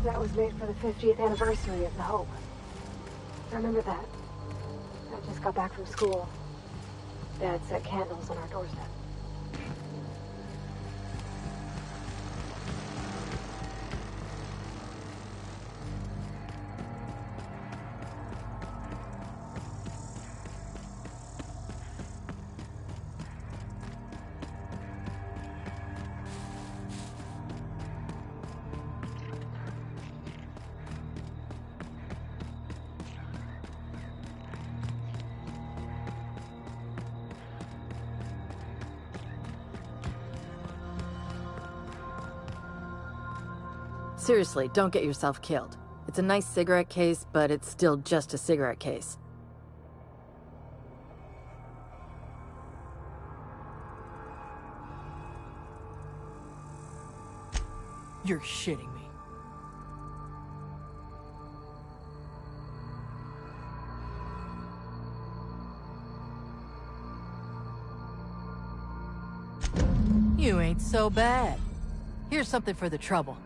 That was made for the 50th anniversary of the Hope. I remember that. I just got back from school. Dad set candles on our doorstep. Seriously, don't get yourself killed. It's a nice cigarette case, but it's still just a cigarette case. You're shitting me. You ain't so bad. Here's something for the trouble.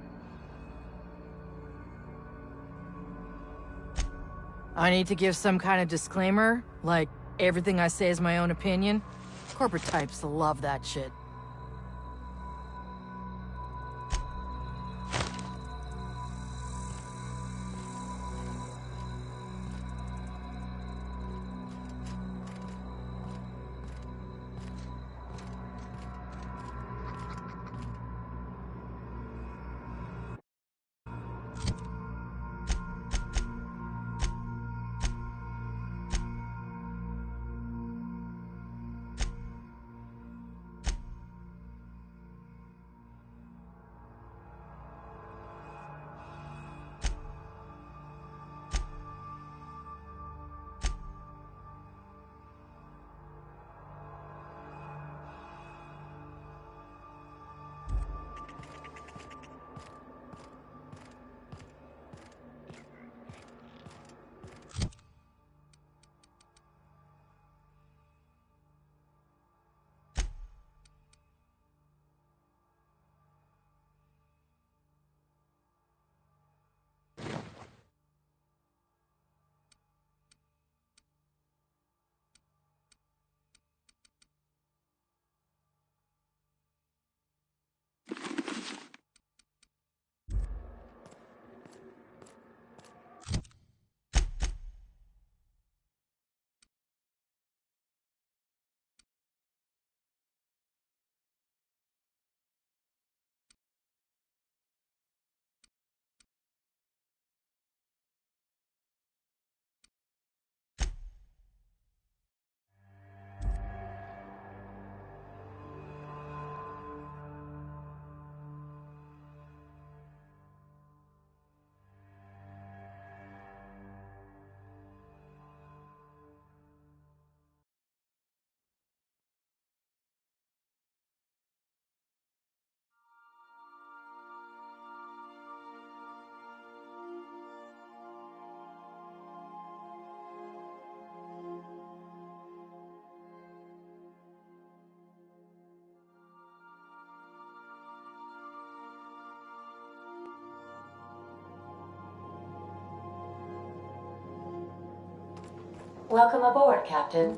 I need to give some kind of disclaimer, like everything I say is my own opinion. Corporate types love that shit. Welcome aboard, Captain.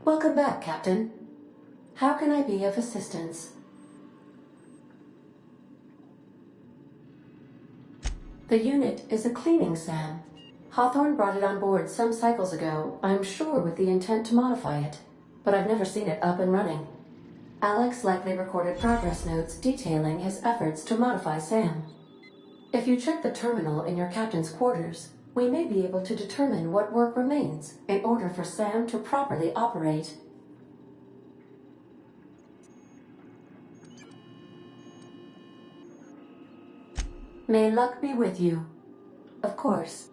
Welcome back, Captain. How can I be of assistance? The unit is a cleaning SAM. Hawthorne brought it on board some cycles ago, I'm sure with the intent to modify it, but I've never seen it up and running. Alex likely recorded progress notes detailing his efforts to modify SAM. If you check the terminal in your captain's quarters, we may be able to determine what work remains in order for SAM to properly operate. May luck be with you. Of course.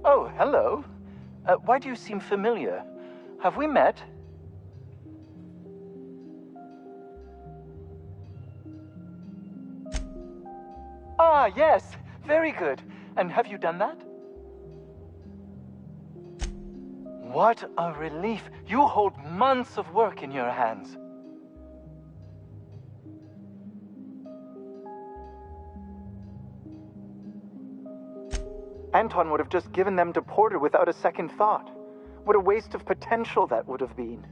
Oh, hello. Why do you seem familiar? Have we met? Ah, yes. Very good. And have you done that? What a relief. You hold months of work in your hands. Anton would have just given them to Porter without a second thought. What a waste of potential that would have been.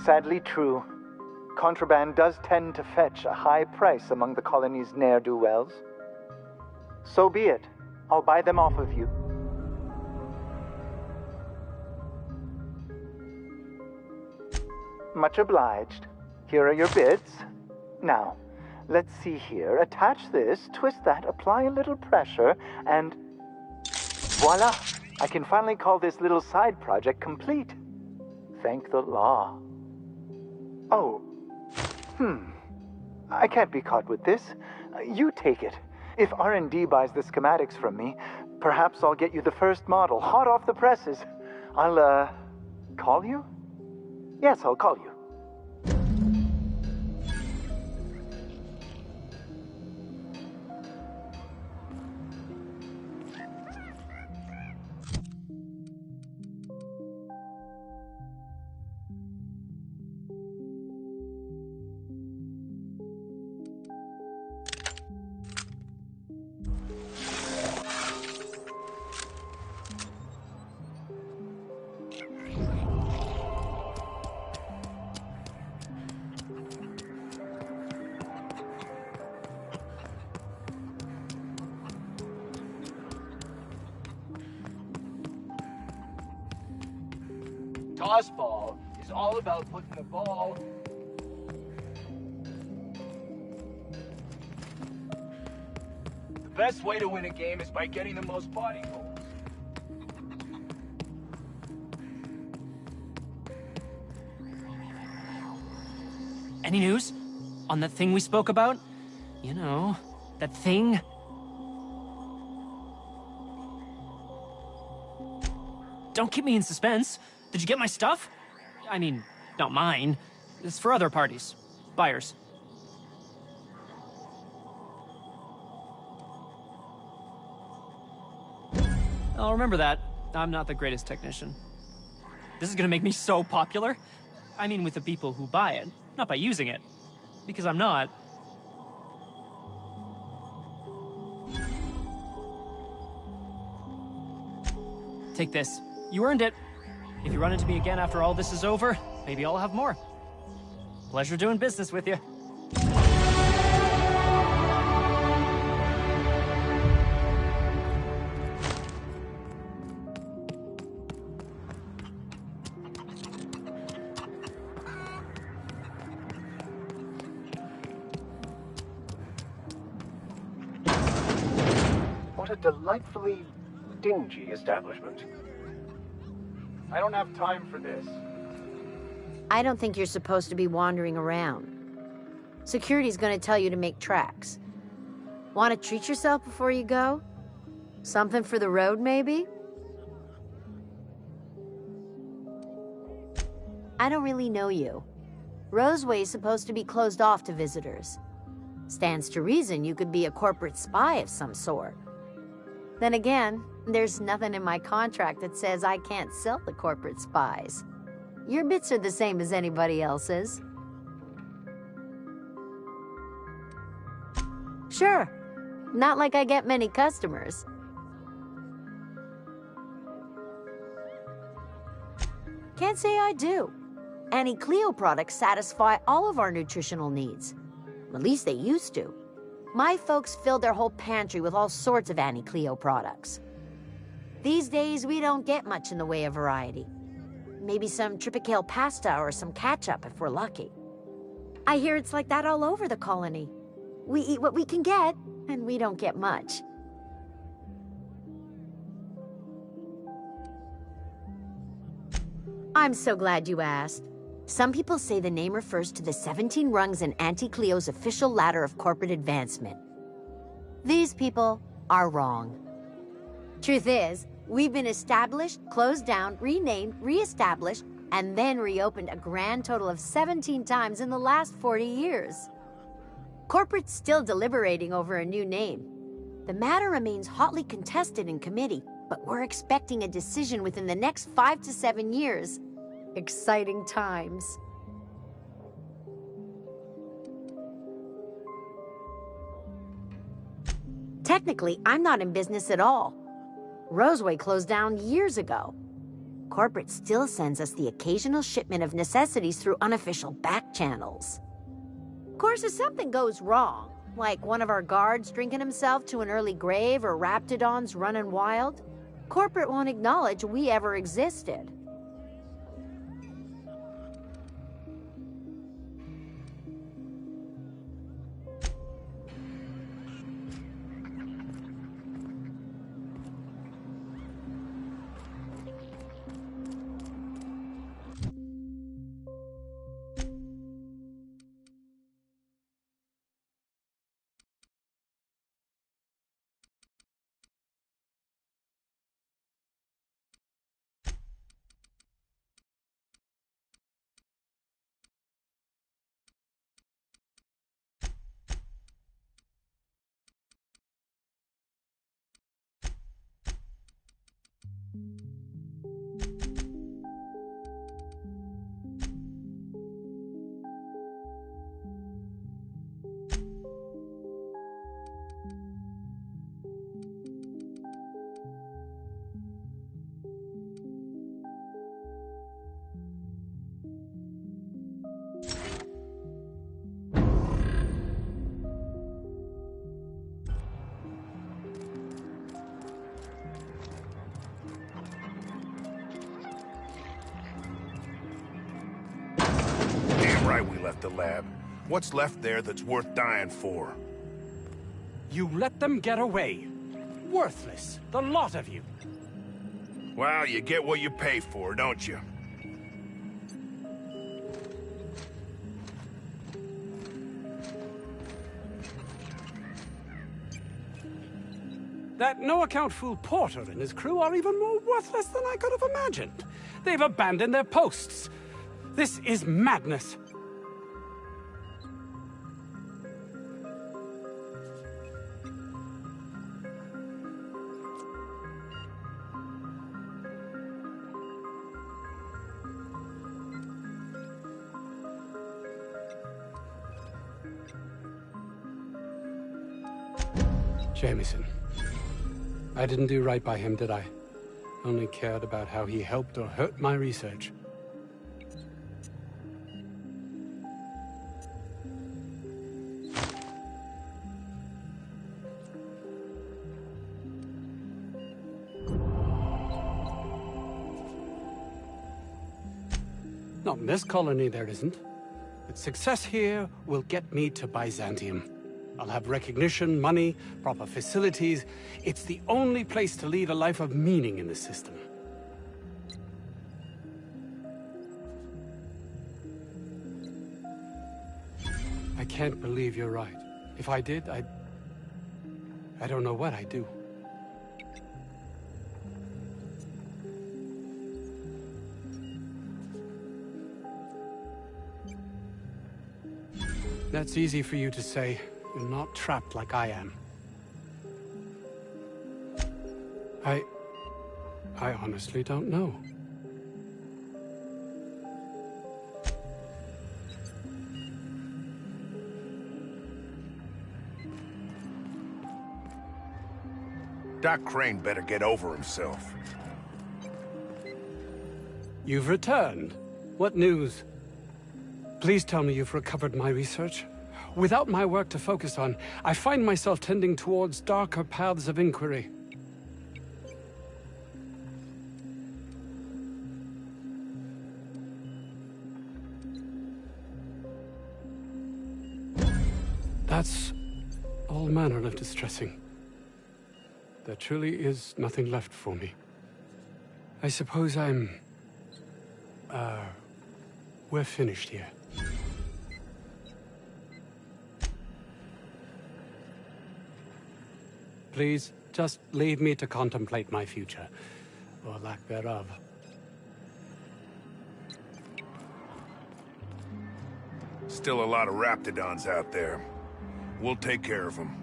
Sadly true. Contraband does tend to fetch a high price among the colony's ne'er-do-wells. So be it. I'll buy them off of you. Much obliged. Here are your bids. Now, let's see here. Attach this, twist that, apply a little pressure, and voila! I can finally call this little side project complete. Thank the law. Oh. I can't be caught with this. You take it. If R&D buys the schematics from me, perhaps I'll get you the first model, hot off the presses. I'll, call you? Yes, I'll call you. Tossball is all about putting the ball... The best way to win a game is by getting the most body goals. Any news? On that thing we spoke about? You know, that thing? Don't keep me in suspense. Did you get my stuff? I mean, not mine. It's for other parties. Buyers. I'll remember that. I'm not the greatest technician. This is gonna make me so popular. I mean with the people who buy it, not by using it. Because I'm not. Take this. You earned it. If you run into me again after all this is over, maybe I'll have more. Pleasure doing business with you. What a delightfully dingy establishment. I don't have time for this. I don't think you're supposed to be wandering around. Security's gonna tell you to make tracks. Want to treat yourself before you go? Something for the road, maybe? I don't really know you. Roseway's supposed to be closed off to visitors. Stands to reason you could be a corporate spy of some sort. Then again, there's nothing in my contract that says I can't sell to corporate spies. Your bits are the same as anybody else's. Sure. Not like I get many customers. Can't say I do. Annie Cleo products satisfy all of our nutritional needs. At least they used to. My folks filled their whole pantry with all sorts of Annie Cleo products. These days, we don't get much in the way of variety. Maybe some Tripicale pasta or some ketchup if we're lucky. I hear it's like that all over the colony. We eat what we can get, and we don't get much. I'm so glad you asked. Some people say the name refers to the 17 rungs in Auntie Cleo's official ladder of corporate advancement. These people are wrong. Truth is, we've been established, closed down, renamed, reestablished, and then reopened a grand total of 17 times in the last 40 years. Corporate's still deliberating over a new name. The matter remains hotly contested in committee, but we're expecting a decision within the next 5 to 7 years. Exciting times. Technically, I'm not in business at all. Roseway closed down years ago. Corporate still sends us the occasional shipment of necessities through unofficial back channels. Of course, if something goes wrong, like one of our guards drinking himself to an early grave or Raptidons running wild, corporate won't acknowledge we ever existed. We left the lab. What's left there that's worth dying for? You let them get away. Worthless, the lot of you. Well, you get what you pay for, don't you? That no-account fool Porter and his crew are even more worthless than I could have imagined. They've abandoned their posts. This is madness. Jameson. I didn't do right by him, did I? Only cared about how he helped or hurt my research. Not in this colony, there isn't. But success here will get me to Byzantium. I'll have recognition, money, proper facilities. It's the only place to lead a life of meaning in the system. I can't believe you're right. If I did, I don't know what I'd do. That's easy for you to say. You're not trapped like I am. I honestly don't know. Doc Crane better get over himself. You've returned. What news? Please tell me you've recovered my research. Without my work to focus on, I find myself tending towards darker paths of inquiry. That's all manner of distressing. There truly is nothing left for me. I suppose we're finished here. Please, just leave me to contemplate my future, or lack thereof. Still a lot of Raptidons out there. We'll take care of them.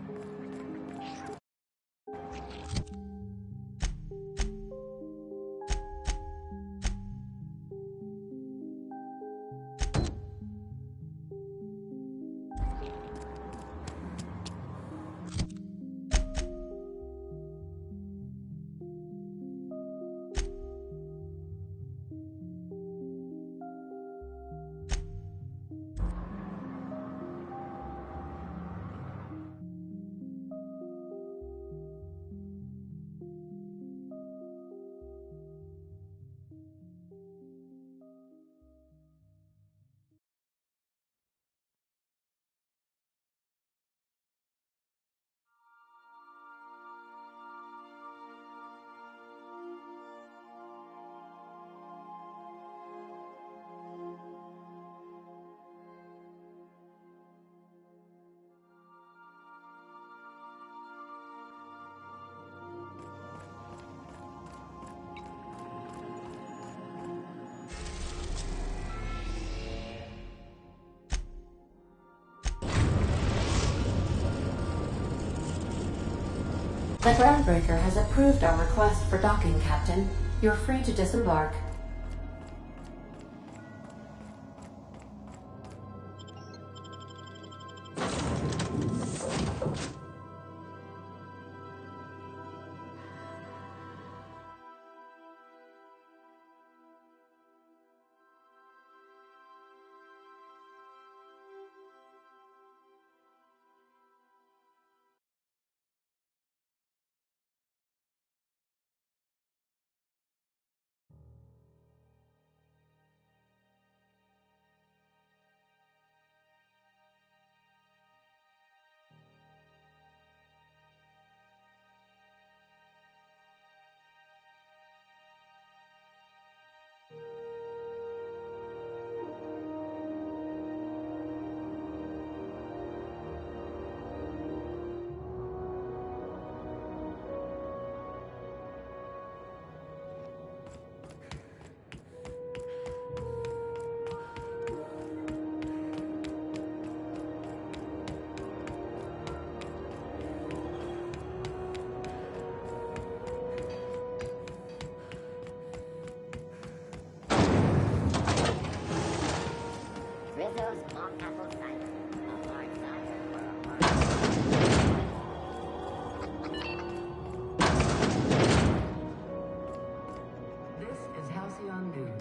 The Groundbreaker has approved our request for docking, Captain. You're free to disembark.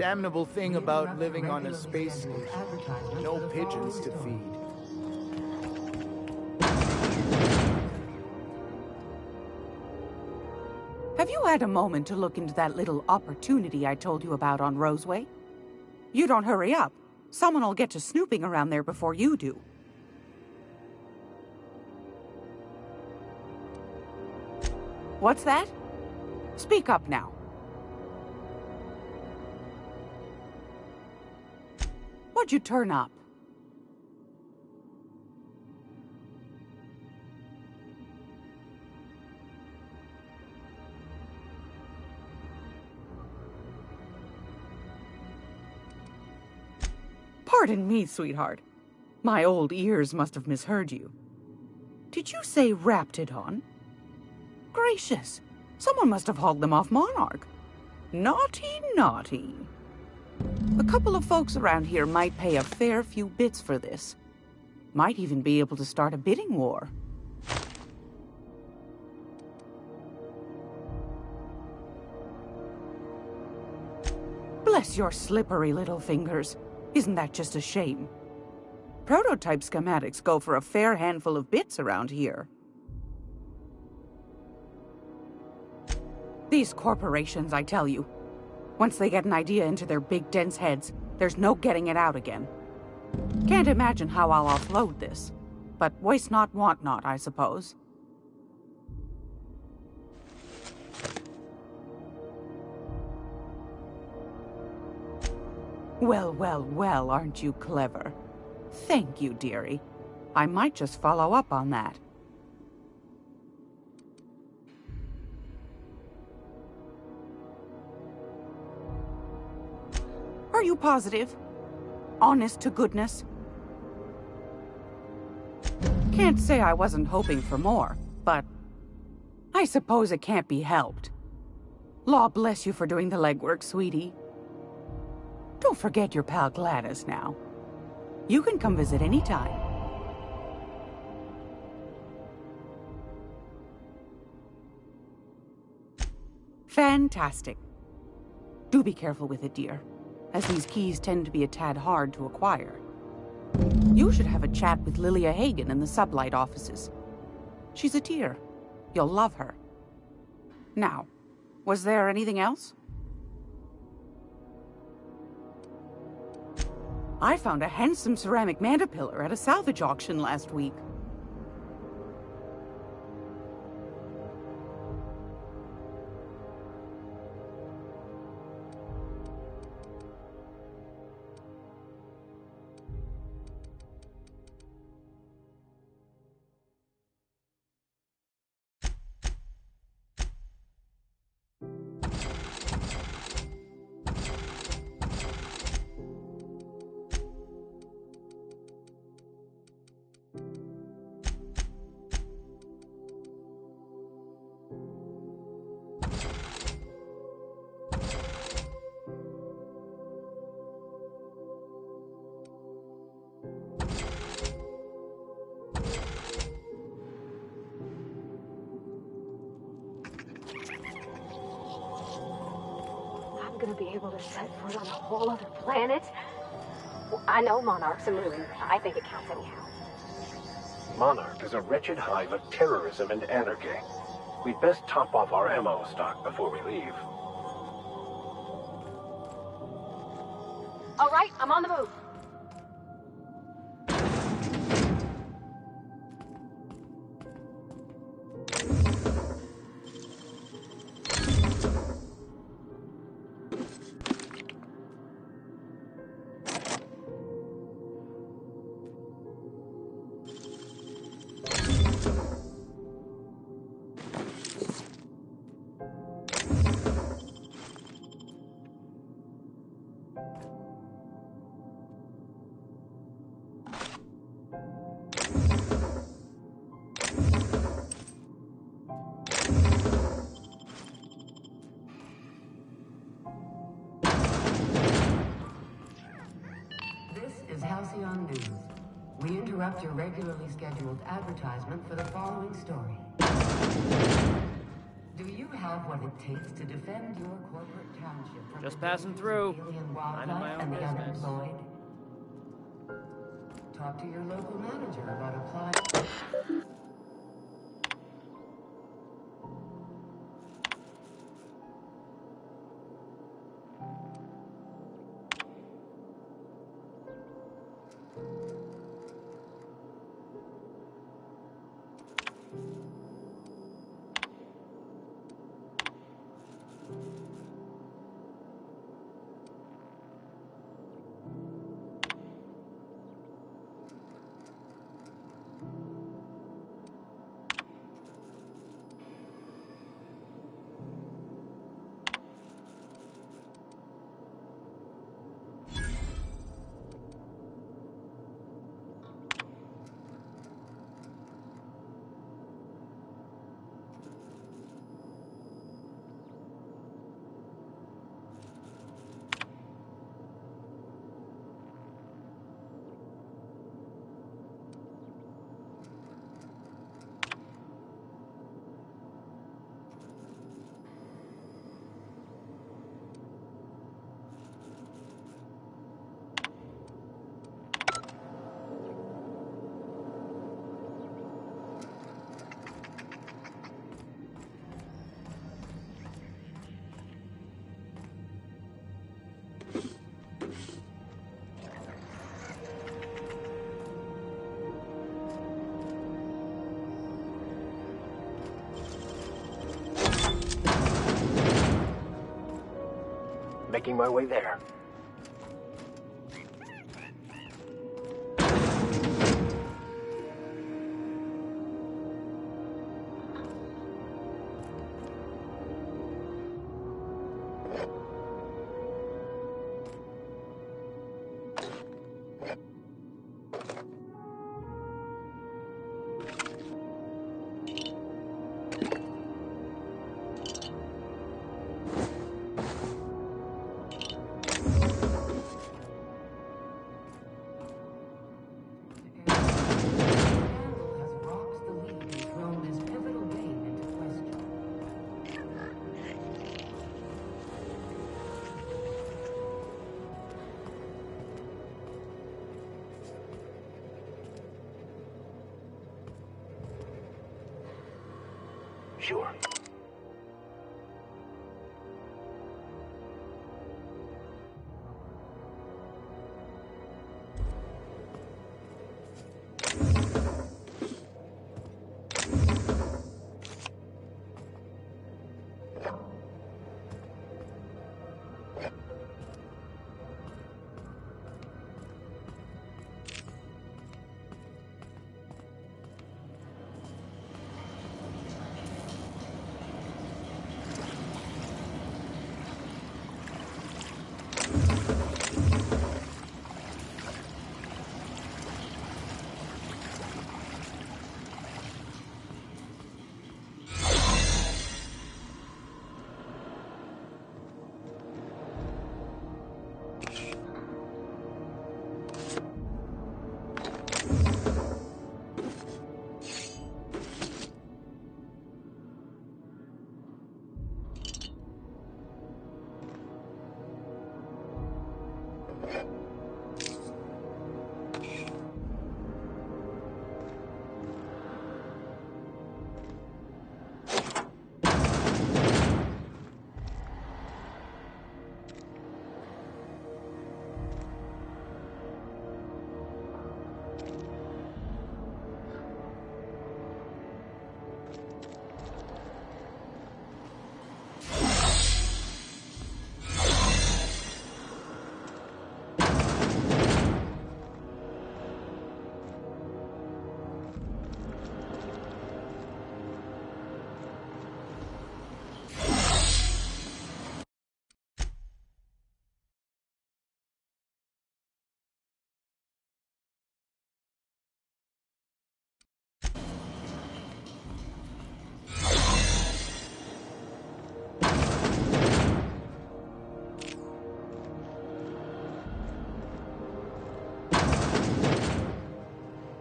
damnable thing about living on a space station. No pigeons to feed. Have you had a moment to look into that little opportunity I told you about on Roseway? You don't hurry up. Someone will get to snooping around there before you do. What's that? Speak up now. What'd you turn up? Pardon me, sweetheart. My old ears must have misheard you. Did you say Raptidon? Gracious, someone must have hauled them off Monarch. Naughty, naughty. A couple of folks around here might pay a fair few bits for this. Might even be able to start a bidding war. Bless your slippery little fingers. Isn't that just a shame? Prototype schematics go for a fair handful of bits around here. These corporations, I tell you. Once they get an idea into their big, dense heads, there's no getting it out again. Can't imagine how I'll offload this. But waste not, want not, I suppose. Well, well, well, aren't you clever? Thank you, dearie. I might just follow up on that. Are you positive? Honest to goodness? Can't say I wasn't hoping for more, but I suppose it can't be helped. Law bless you for doing the legwork, sweetie. Don't forget your pal Gladys now. You can come visit anytime. Fantastic. Do be careful with it, dear, as these keys tend to be a tad hard to acquire. You should have a chat with Lilia Hagen in the Sublight offices. She's a dear. You'll love her. Now, was there anything else? I found a handsome ceramic mandapillar at a salvage auction last week. Gonna be able to set foot on a whole other planet? Well, I know Monarch's a moon. I think it counts anyhow. Monarch is a wretched hive of terrorism and anarchy. We'd best top off our ammo stock before we leave. All right, I'm on the move. Halcyon News. We interrupt your regularly scheduled advertisement for the following story. Do you have what it takes to defend your corporate township from Just the passing dangers through. of alien Minding my wildlife own and the business. unemployed? Talk to your local manager about applying. Making my way there. Sure.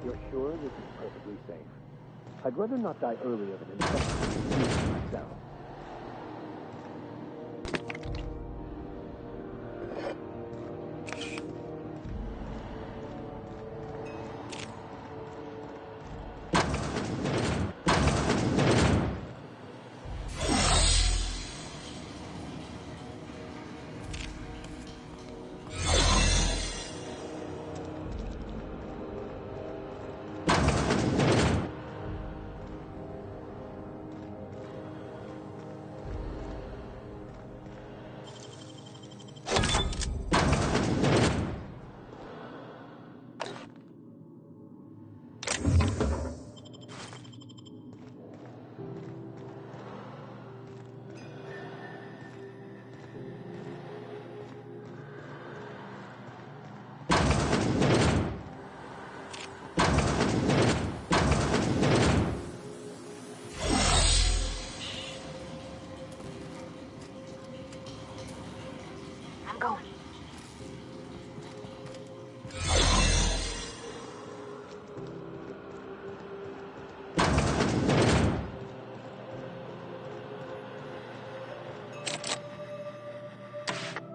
You're sure this is perfectly safe? I'd rather not die earlier than infected myself. going.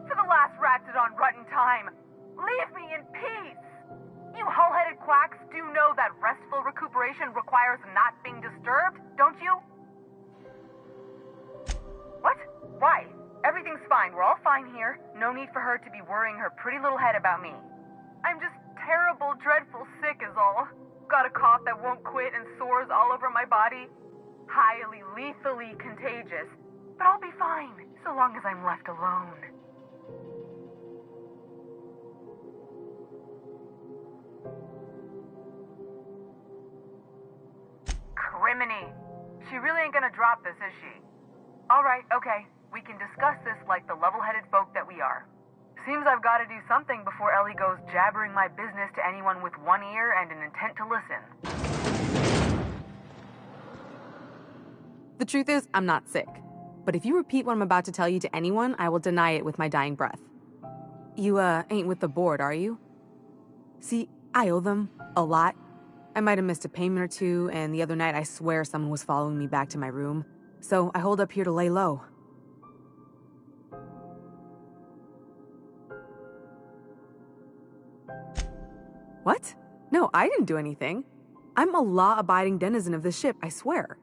For the last Raptidon rut in time, leave me in peace! You hull-headed quacks do know that restful recuperation requires not being disturbed, don't you? What? Why? Everything's fine. We're all fine here. No need for her to be worrying her pretty little head about me. I'm just terrible, dreadful sick is all. Got a cough that won't quit and sores all over my body. Highly, lethally contagious. But I'll be fine, so long as I'm left alone. Criminy. She really ain't gonna drop this, is she? Alright, okay. We can discuss this like the level-headed folk that we are. Seems I've got to do something before Ellie goes jabbering my business to anyone with one ear and an intent to listen. The truth is, I'm not sick. But if you repeat what I'm about to tell you to anyone, I will deny it with my dying breath. You, ain't with the board, are you? See, I owe them a lot. I might have missed a payment or two, and the other night I swear someone was following me back to my room. So I hold up here to lay low. What? No, I didn't do anything. I'm a law-abiding denizen of this ship, I swear.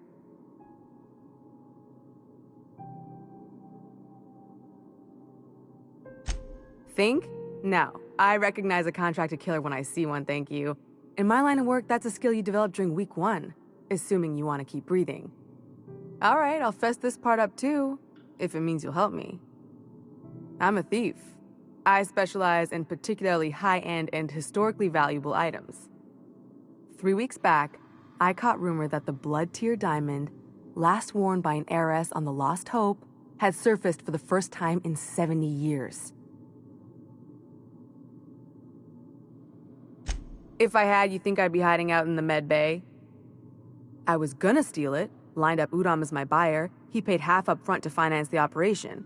Think? No. I recognize a contracted killer when I see one, thank you. In my line of work, that's a skill you develop during week 1, assuming you want to keep breathing. Alright, I'll fess this part up too, if it means you'll help me. I'm a thief. I specialize in particularly high-end and historically valuable items. 3 weeks back, I caught rumor that the Blood Tier diamond, last worn by an heiress on the Lost Hope, had surfaced for the first time in 70 years. If I had, you think I'd be hiding out in the med bay? I was gonna steal it, lined up Udom as my buyer. He paid half up front to finance the operation.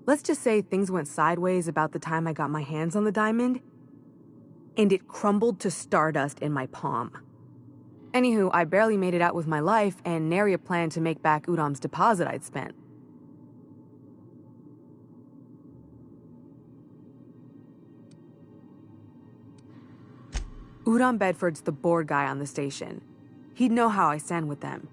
Let's just say things went sideways about the time I got my hands on the diamond, and it crumbled to stardust in my palm. Anywho, I barely made it out with my life, and nary a plan to make back Udom's deposit I'd spent. Udom Bedford's the board guy on the station. He'd know how I stand with them.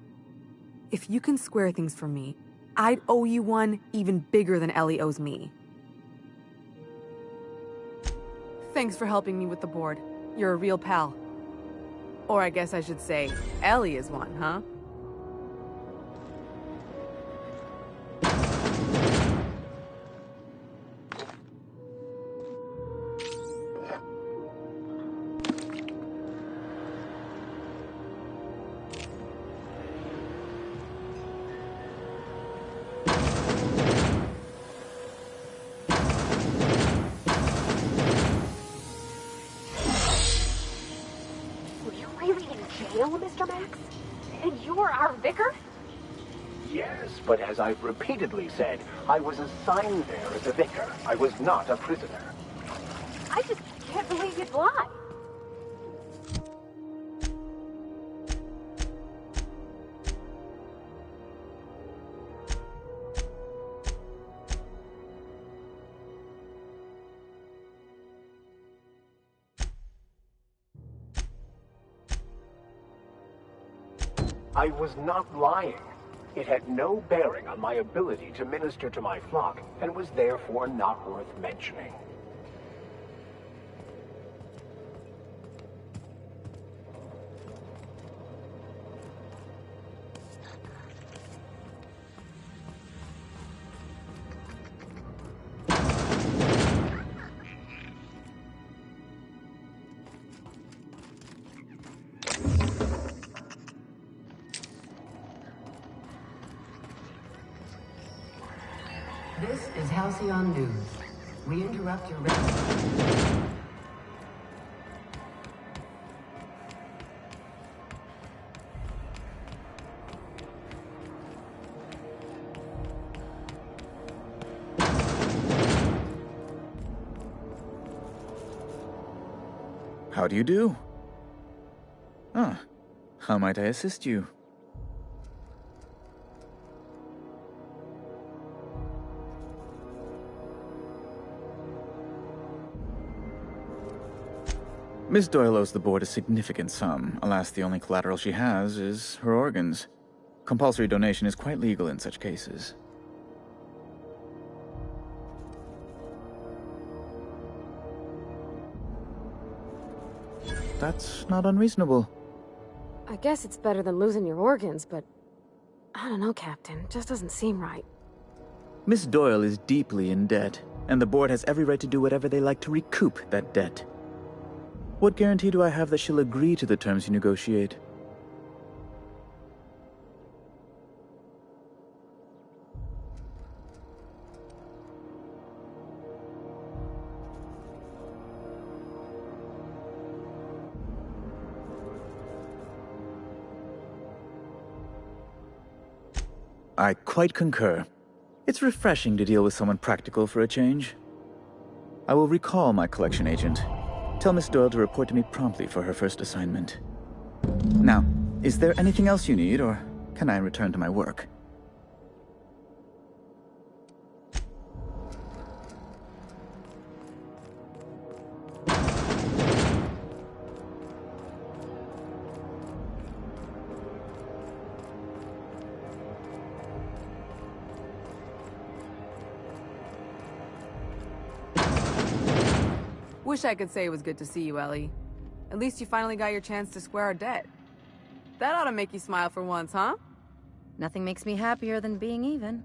If you can square things for me, I'd owe you one even bigger than Ellie owes me. Thanks for helping me with the board. You're a real pal. Or I guess I should say, Ellie is one, huh? Mr. Max? And you're our vicar? Yes, but as I've repeatedly said, I was assigned there as a vicar. I was not a prisoner. I just can't believe you'd lie. I was not lying. It had no bearing on my ability to minister to my flock, and was therefore not worth mentioning. This is Halcyon News. We interrupt your... How do you do? Ah, how might I assist you? Miss Doyle owes the board a significant sum. Alas, the only collateral she has is her organs. Compulsory donation is quite legal in such cases. That's not unreasonable. I guess it's better than losing your organs, but I don't know, Captain. It just doesn't seem right. Miss Doyle is deeply in debt, and the board has every right to do whatever they like to recoup that debt. What guarantee do I have that she'll agree to the terms you negotiate? I quite concur. It's refreshing to deal with someone practical for a change. I will recall my collection agent. Tell Miss Doyle to report to me promptly for her first assignment. Now, is there anything else you need, or can I return to my work? Wish I could say it was good to see you, Ellie. At least you finally got your chance to square our debt. That ought to make you smile for once, huh? Nothing makes me happier than being even.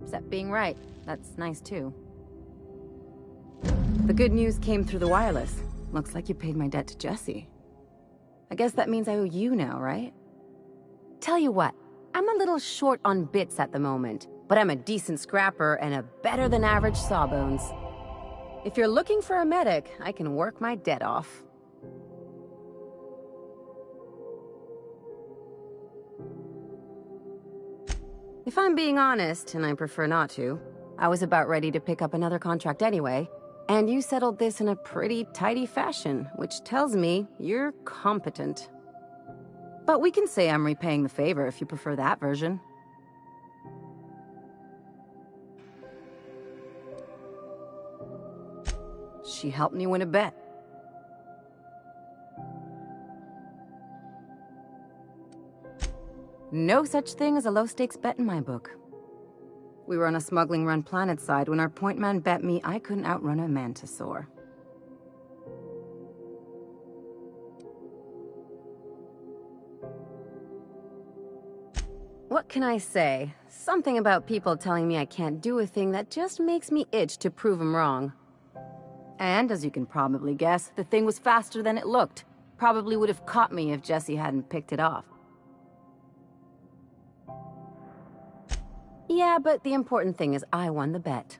Except being right. That's nice, too. The good news came through the wireless. Looks like you paid my debt to Jesse. I guess that means I owe you now, right? Tell you what, I'm a little short on bits at the moment, but I'm a decent scrapper and a better-than-average sawbones. If you're looking for a medic, I can work my debt off. If I'm being honest, and I prefer not to, I was about ready to pick up another contract anyway, and you settled this in a pretty tidy fashion, which tells me you're competent. But we can say I'm repaying the favor if you prefer that version. She helped me win a bet. No such thing as a low-stakes bet in my book. We were on a smuggling run planetside when our point man bet me I couldn't outrun a mantisaur. What can I say? Something about people telling me I can't do a thing that just makes me itch to prove them wrong. And, as you can probably guess, the thing was faster than it looked. Probably would have caught me if Jesse hadn't picked it off. Yeah, but the important thing is I won the bet.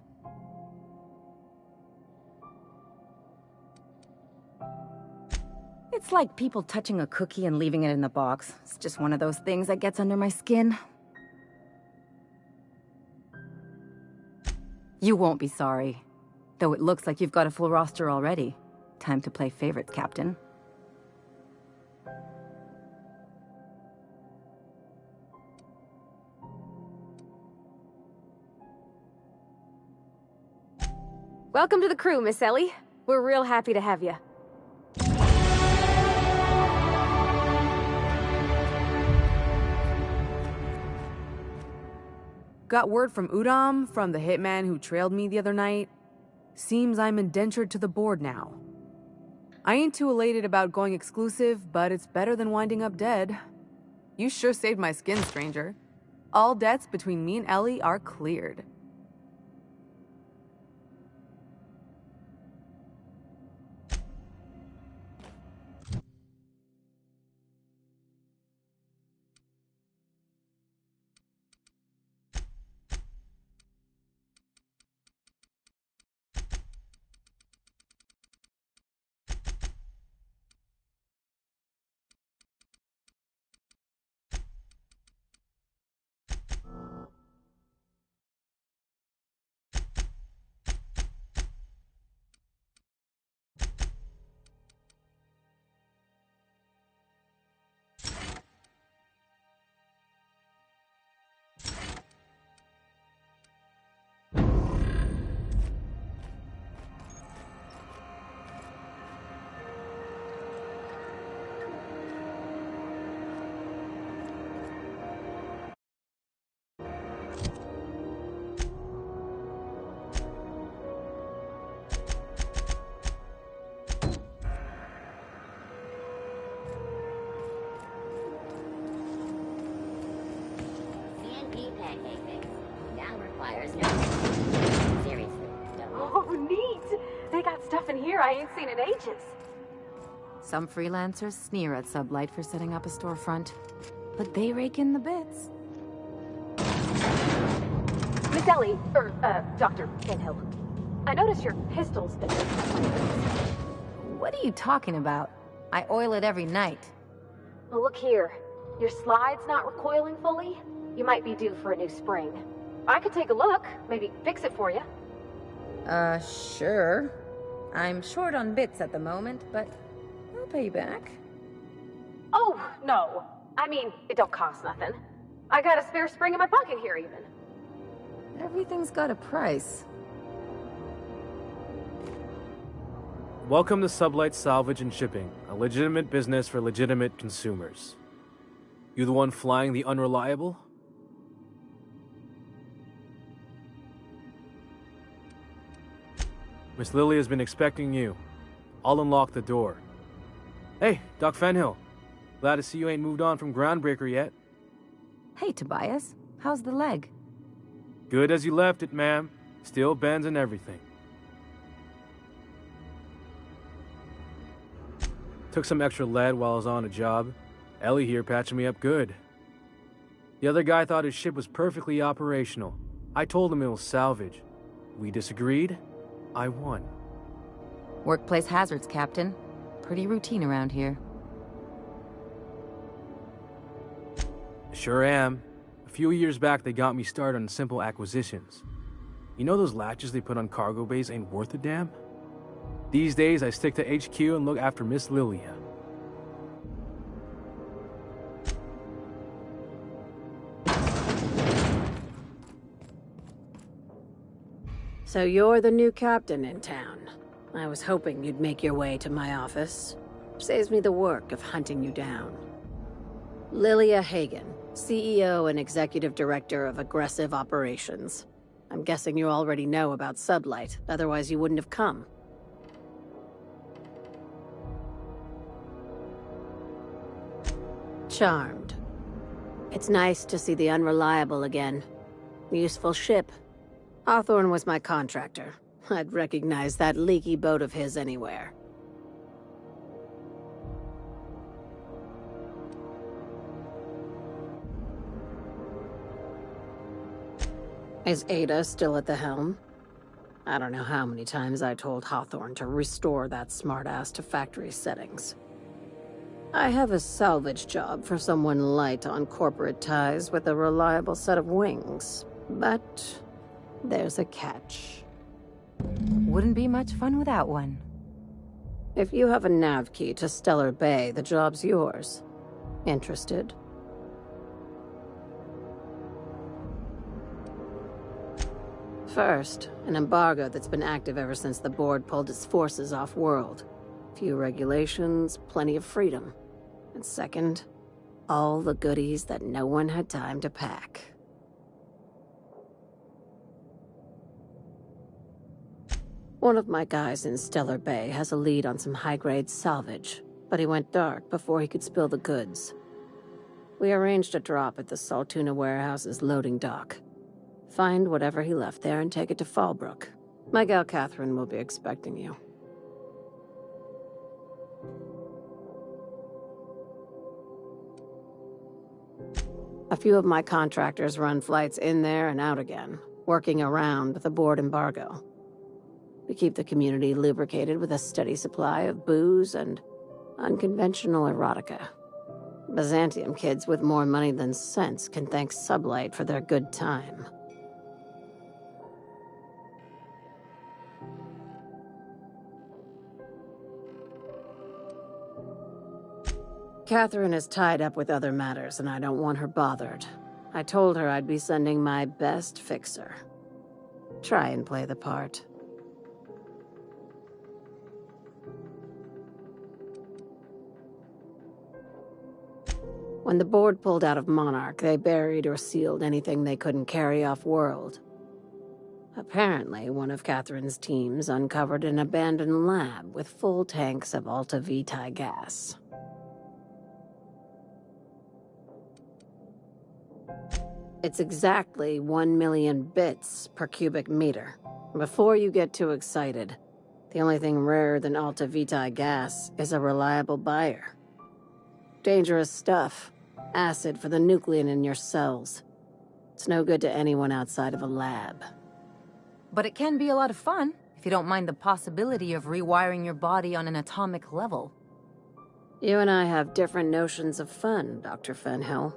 It's like people touching a cookie and leaving it in the box. It's just one of those things that gets under my skin. You won't be sorry. Though it looks like you've got a full roster already. Time to play favorites, Captain. Welcome to the crew, Miss Ellie. We're real happy to have you. Got word from Udom, from the hitman who trailed me the other night. Seems I'm indentured to the board now. I ain't too elated about going exclusive, but it's better than winding up dead. You sure saved my skin, stranger. All debts between me and Ellie are cleared. Seriously. Oh, neat! They got stuff in here I ain't seen in ages. Some freelancers sneer at Sublight for setting up a storefront, but they rake in the bits. Miss Ellie, Dr. Finhill. I noticed your pistol's been missing. What are you talking about? I oil it every night. Well, look here. Your slide's not recoiling fully. You might be due for a new spring. I could take a look, maybe fix it for you. Sure. I'm short on bits at the moment, but I'll pay you back. Oh, no. I mean, it don't cost nothing. I got a spare spring in my pocket here, even. Everything's got a price. Welcome to Sublight Salvage and Shipping, a legitimate business for legitimate consumers. You the one flying the Unreliable? Miss Lily has been expecting you. I'll unlock the door. Hey, Doc Fenhill. Glad to see you ain't moved on from Groundbreaker yet. Hey, Tobias. How's the leg? Good as you left it, ma'am. Still bends and everything. Took some extra lead while I was on a job. Ellie here patching me up good. The other guy thought his ship was perfectly operational. I told him it was salvage. We disagreed. I won. Workplace hazards, Captain. Pretty routine around here. Sure am. A few years back, they got me started on simple acquisitions. You know those latches they put on cargo bays ain't worth a damn? These days, I stick to HQ and look after Miss Lilia. So you're the new captain in town. I was hoping you'd make your way to my office. Saves me the work of hunting you down. Lilia Hagen, CEO and Executive Director of Aggressive Operations. I'm guessing you already know about Sublight, otherwise you wouldn't have come. Charmed. It's nice to see the Unreliable again. Useful ship. Hawthorne was my contractor. I'd recognize that leaky boat of his anywhere. Is Ada still at the helm? I don't know how many times I told Hawthorne to restore that smartass to factory settings. I have a salvage job for someone light on corporate ties with a reliable set of wings, but there's a catch. Wouldn't be much fun without one. If you have a nav key to Stellar Bay, the job's yours. Interested? First, an embargo that's been active ever since the board pulled its forces off-world. Few regulations, plenty of freedom. And second, all the goodies that no one had time to pack. One of my guys in Stellar Bay has a lead on some high-grade salvage, but he went dark before he could spill the goods. We arranged a drop at the Saltuna warehouse's loading dock. Find whatever he left there and take it to Fallbrook. My gal Catherine will be expecting you. A few of my contractors run flights in there and out again, working around the board embargo. We keep the community lubricated with a steady supply of booze and unconventional erotica. Byzantium kids with more money than sense can thank Sublight for their good time. Catherine is tied up with other matters, and I don't want her bothered. I told her I'd be sending my best fixer. Try and play the part. When the board pulled out of Monarch, they buried or sealed anything they couldn't carry off-world. Apparently, one of Catherine's teams uncovered an abandoned lab with full tanks of Alta Vitae gas. It's exactly 1 million bits per cubic meter. Before you get too excited, the only thing rarer than Alta Vitae gas is a reliable buyer. Dangerous stuff. Acid for the nucleon in your cells. It's no good to anyone outside of a lab. But it can be a lot of fun, if you don't mind the possibility of rewiring your body on an atomic level. You and I have different notions of fun, Dr. Fenhill.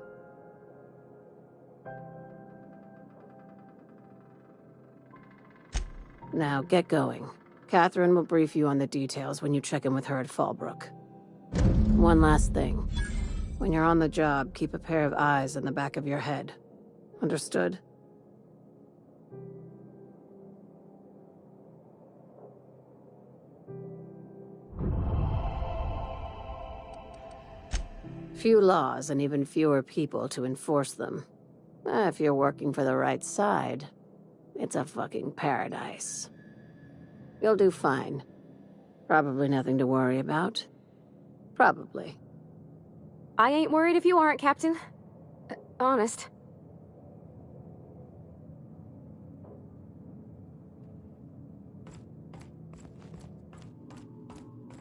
Now, get going. Catherine will brief you on the details when you check in with her at Fallbrook. One last thing. When you're on the job, keep a pair of eyes in the back of your head. Understood? Few laws and even fewer people to enforce them. If you're working for the right side, it's a fucking paradise. You'll do fine. Probably nothing to worry about. Probably. I ain't worried if you aren't, Captain. Honest.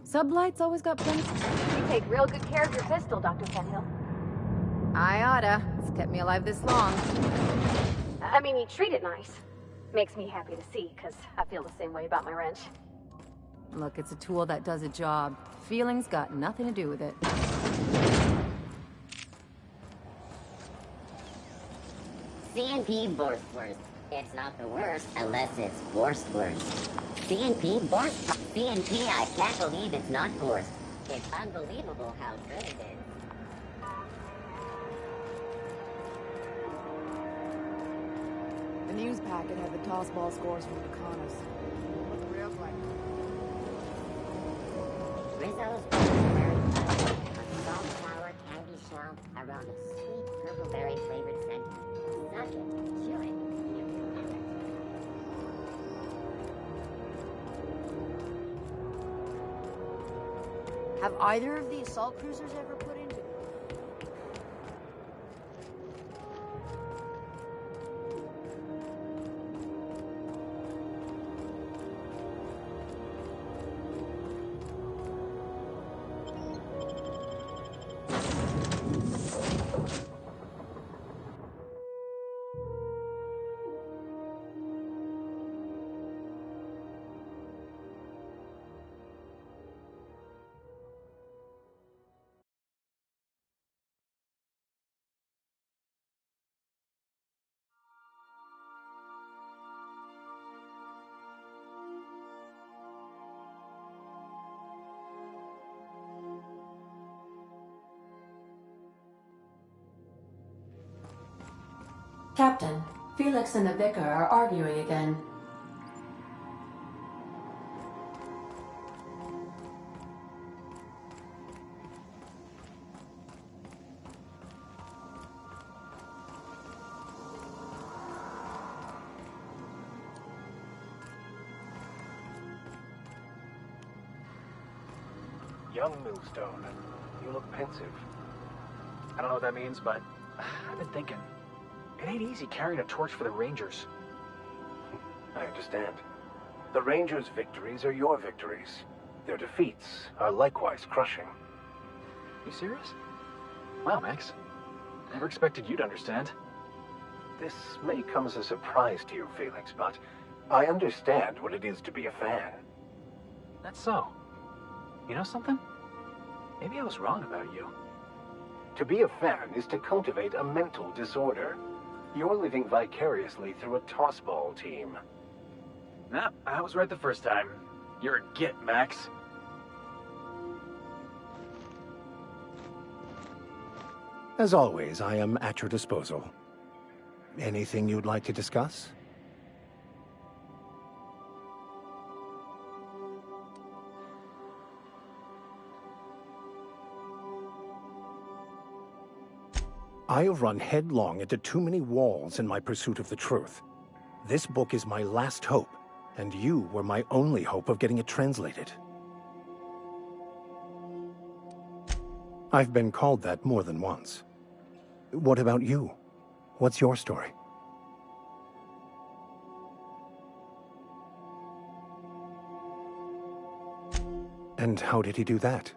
Sublight's always got plenty. You take real good care of your pistol, Dr. Fenhill. I oughta. It's kept me alive this long. I mean, you treat it nice. Makes me happy to see, because I feel the same way about my wrench. Look, it's a tool that does a job. Feelings got nothing to do with it. CNP Borstwurst. It's not the worst unless it's Borstwurst. CNP Borst. CNP, I can't believe it's not Borst. It's unbelievable how good it is. The news packet had the tossball scores from the Connors. Looked real good. Rizzo's very fun. A salt sour candy shell around a sweet purple berry flavored scent. Suck it, chew it. Have either of the assault cruisers ever put into... Captain, Felix and the Vicar are arguing again. Young Millstone, you look pensive. I don't know what that means, but I've been thinking. It ain't easy carrying a torch for the Rangers. I understand. The Rangers' victories are your victories. Their defeats are likewise crushing. You serious? Wow, Max. Never expected you to understand. This may come as a surprise to you, Felix, but I understand what it is to be a fan. That's so. You know something? Maybe I was wrong about you. To be a fan is to cultivate a mental disorder. You're living vicariously through a tossball team. Nah, I was right the first time. You're a git, Max. As always, I am at your disposal. Anything you'd like to discuss? I have run headlong into too many walls in my pursuit of the truth. This book is my last hope, and you were my only hope of getting it translated. I've been called that more than once. What about you? What's your story? And how did he do that?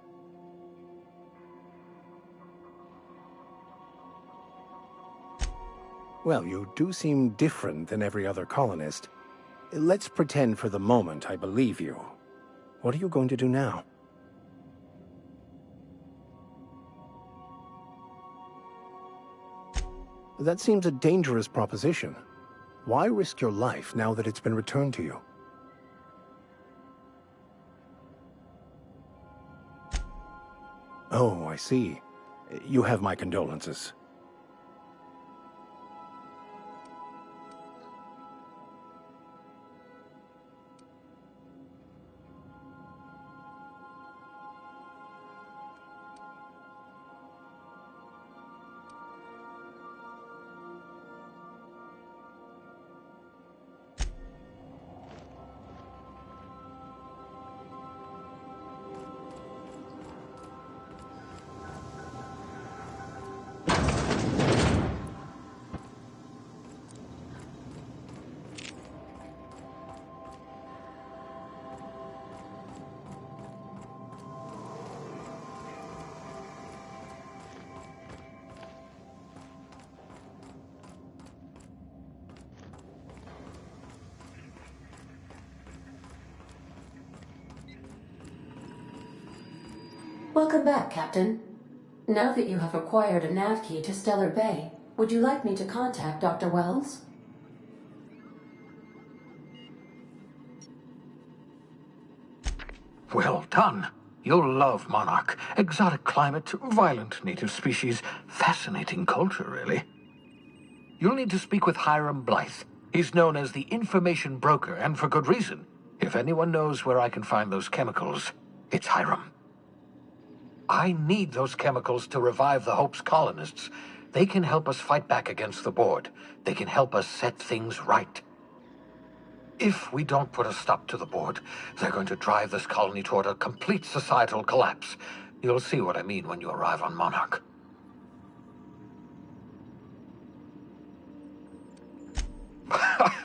Well, you do seem different than every other colonist. Let's pretend for the moment I believe you. What are you going to do now? That seems a dangerous proposition. Why risk your life now that it's been returned to you? Oh, I see. You have my condolences. Welcome back, Captain. Now that you have acquired a nav key to Stellar Bay, would you like me to contact Dr. Wells? Well done. You'll love Monarch. Exotic climate, violent native species, fascinating culture, really. You'll need to speak with Hiram Blythe. He's known as the information broker, and for good reason. If anyone knows where I can find those chemicals, it's Hiram. I need those chemicals to revive the Hope's colonists. They can help us fight back against the Board. They can help us set things right. If we don't put a stop to the Board, they're going to drive this colony toward a complete societal collapse. You'll see what I mean when you arrive on Monarch.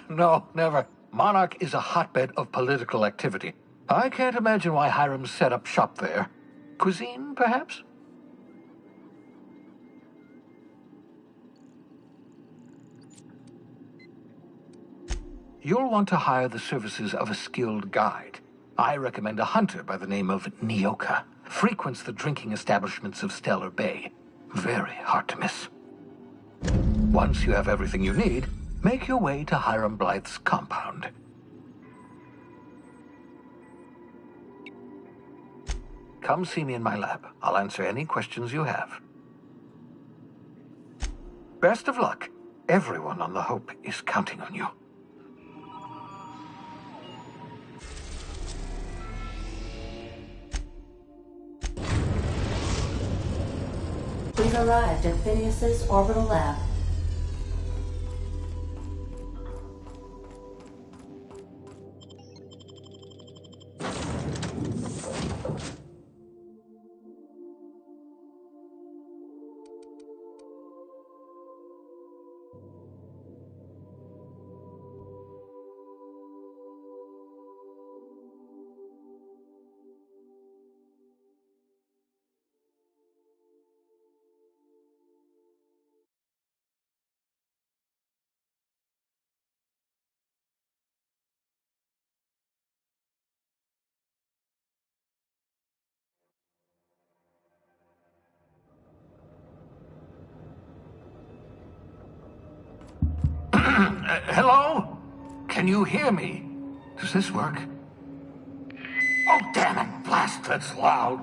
No, never. Monarch is a hotbed of political activity. I can't imagine why Hiram set up shop there. Cuisine, perhaps? You'll want to hire the services of a skilled guide. I recommend a hunter by the name of Nyoka. Frequents the drinking establishments of Stellar Bay. Very hard to miss. Once you have everything you need, make your way to Hiram Blythe's compound. Come see me in my lab. I'll answer any questions you have. Best of luck. Everyone on the Hope is counting on you. We've arrived at Phineas's orbital lab. Hello? Can you hear me? Does this work? Oh, damn it! Blast, that's loud.